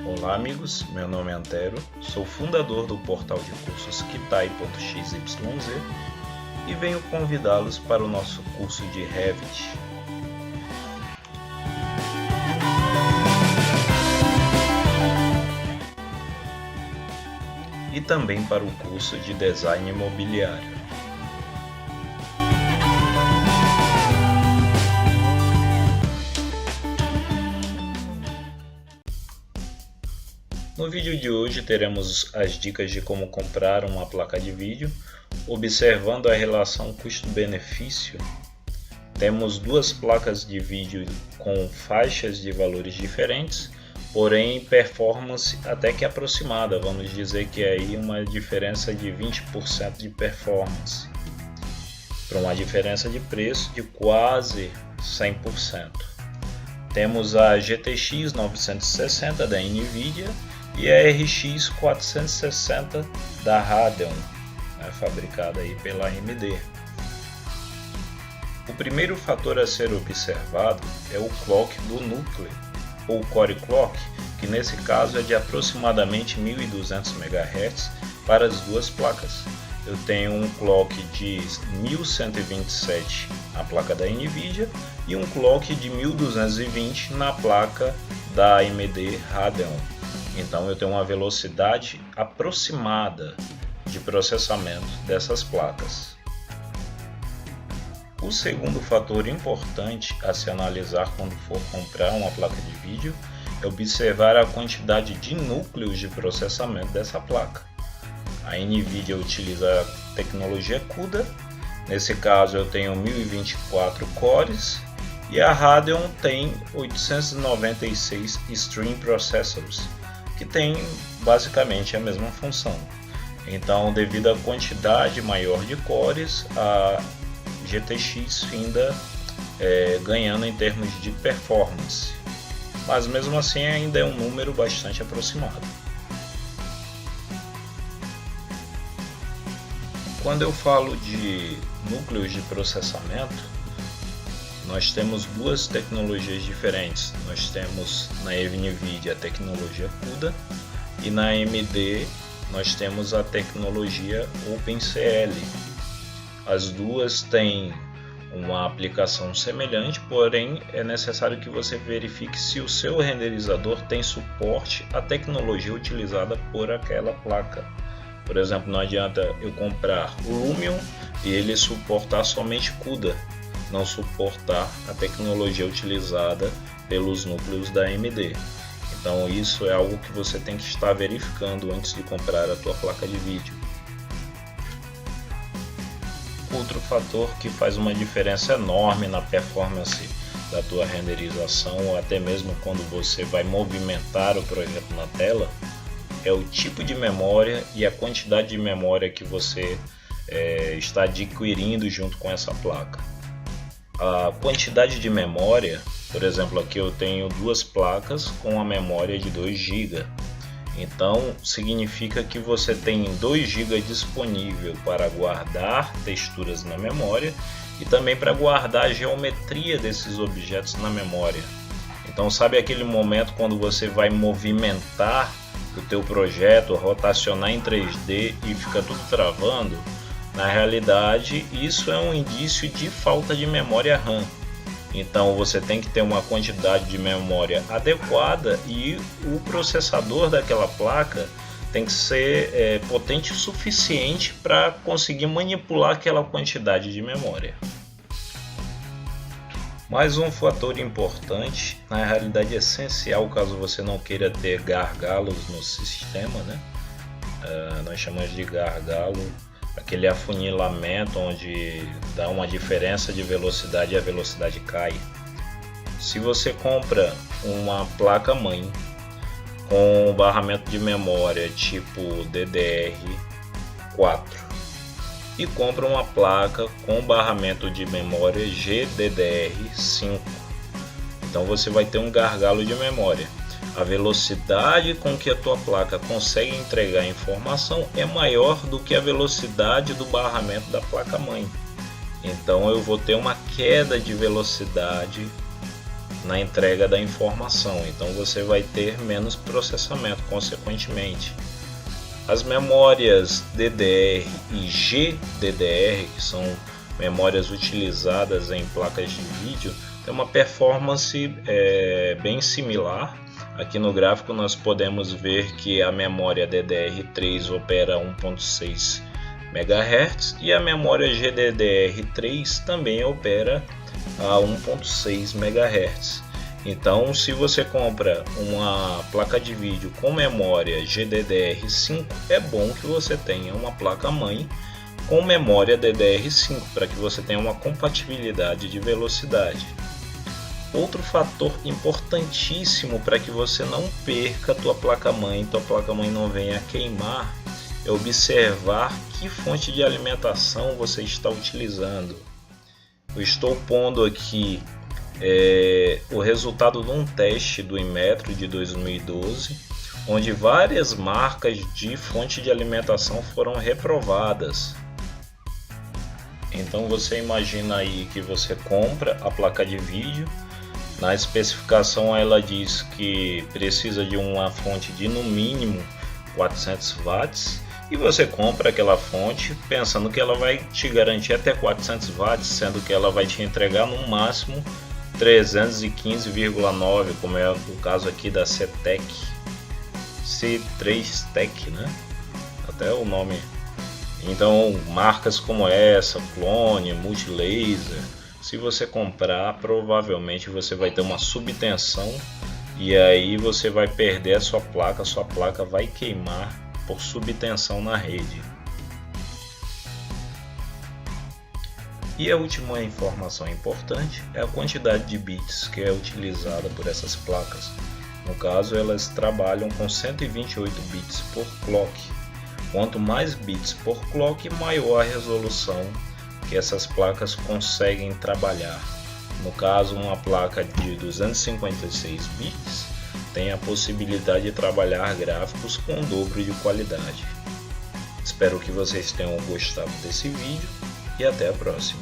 Olá amigos, meu nome é Antero, sou fundador do portal de cursos Kitai.xyz e venho convidá-los para o nosso curso de Revit. E também para o curso de Design Imobiliário. No vídeo de hoje teremos as dicas de como comprar uma placa de vídeo, observando a relação custo-benefício. Temos duas placas de vídeo com faixas de valores diferentes, porém performance até que aproximada, vamos dizer que aí uma diferença de 20% de performance, para uma diferença de preço de quase 100%. Temos a GTX 960 da Nvidia e a RX 460 da Radeon, fabricada aí pela AMD. O primeiro fator a ser observado é o clock do núcleo, ou core clock, que nesse caso é de aproximadamente 1200 MHz para as duas placas. Eu tenho um clock de 1127 na placa da Nvidia e um clock de 1220 na placa da AMD Radeon. Então eu tenho uma velocidade aproximada de processamento dessas placas. O segundo fator importante a se analisar quando for comprar uma placa de vídeo é observar a quantidade de núcleos de processamento dessa placa. A Nvidia utiliza a tecnologia CUDA, nesse caso eu tenho 1024 cores, e a Radeon tem 896 Stream Processors, que tem basicamente a mesma função. Então, devido à quantidade maior de cores, a GTX finda ganhando em termos de performance, mas mesmo assim ainda é um número bastante aproximado. Quando eu falo de núcleos de processamento, nós temos duas tecnologias diferentes. Nós temos na Nvidia a tecnologia CUDA e na AMD nós temos a tecnologia OpenCL. As duas têm uma aplicação semelhante, porém é necessário que você verifique se o seu renderizador tem suporte à tecnologia utilizada por aquela placa. Por exemplo, não adianta eu comprar o Lumion e ele suportar somente CUDA, não suportar a tecnologia utilizada pelos núcleos da AMD. Então isso é algo que você tem que estar verificando antes de comprar a tua placa de vídeo. Outro fator que faz uma diferença enorme na performance da tua renderização, ou até mesmo quando você vai movimentar o projeto na tela, é o tipo de memória e a quantidade de memória que você está adquirindo junto com essa placa. A quantidade de memória, por exemplo, aqui eu tenho duas placas com a memória de 2 GB. Então significa que você tem 2 GB disponível para guardar texturas na memória e também para guardar a geometria desses objetos na memória. Então sabe aquele momento quando você vai movimentar o teu projeto, rotacionar em 3D e fica tudo travando? Na realidade, isso é um indício de falta de memória RAM. Então você tem que ter uma quantidade de memória adequada e o processador daquela placa tem que ser potente o suficiente para conseguir manipular aquela quantidade de memória. Mais um fator importante, na realidade essencial caso você não queira ter gargalos no sistema, né? Nós chamamos de gargalo aquele afunilamento onde dá uma diferença de velocidade e a velocidade cai. Se você compra uma placa-mãe com barramento de memória tipo DDR4 e compra uma placa com barramento de memória GDDR5, então você vai ter um gargalo de memória. A velocidade com que a tua placa consegue entregar a informação é maior do que a velocidade do barramento da placa-mãe. Então eu vou ter uma queda de velocidade na entrega da informação, então você vai ter menos processamento consequentemente. As memórias DDR e GDDR, que são memórias utilizadas em placas de vídeo, tem uma performance bem similar. Aqui no gráfico nós podemos ver que a memória DDR3 opera 1.6 MHz e a memória GDDR3 também opera a 1.6 MHz. Então, se você compra uma placa de vídeo com memória GDDR5, é bom que você tenha uma placa-mãe com memória DDR5 para que você tenha uma compatibilidade de velocidade. Outro fator importantíssimo para que você não perca tua placa-mãe não venha queimar, é observar que fonte de alimentação você está utilizando. Eu estou pondo aqui o resultado de um teste do Inmetro de 2012, onde várias marcas de fonte de alimentação foram reprovadas. Então você imagina aí que você compra a placa de vídeo, na especificação ela diz que precisa de uma fonte de no mínimo 400 watts, e você compra aquela fonte pensando que ela vai te garantir até 400 watts, sendo que ela vai te entregar no máximo 315,9, como é o caso aqui da CTEC, C3Tech, né? Até o nome. Então, marcas como essa, Clone, Multilaser, se você comprar, provavelmente você vai ter uma subtensão e aí você vai perder a sua placa vai queimar por subtensão na rede. E a última informação importante é a quantidade de bits que é utilizada por essas placas. No caso, elas trabalham com 128 bits por clock. Quanto mais bits por clock, maior a resolução que essas placas conseguem trabalhar. No caso, uma placa de 256 bits tem a possibilidade de trabalhar gráficos com o dobro de qualidade. Espero que vocês tenham gostado desse vídeo e até a próxima.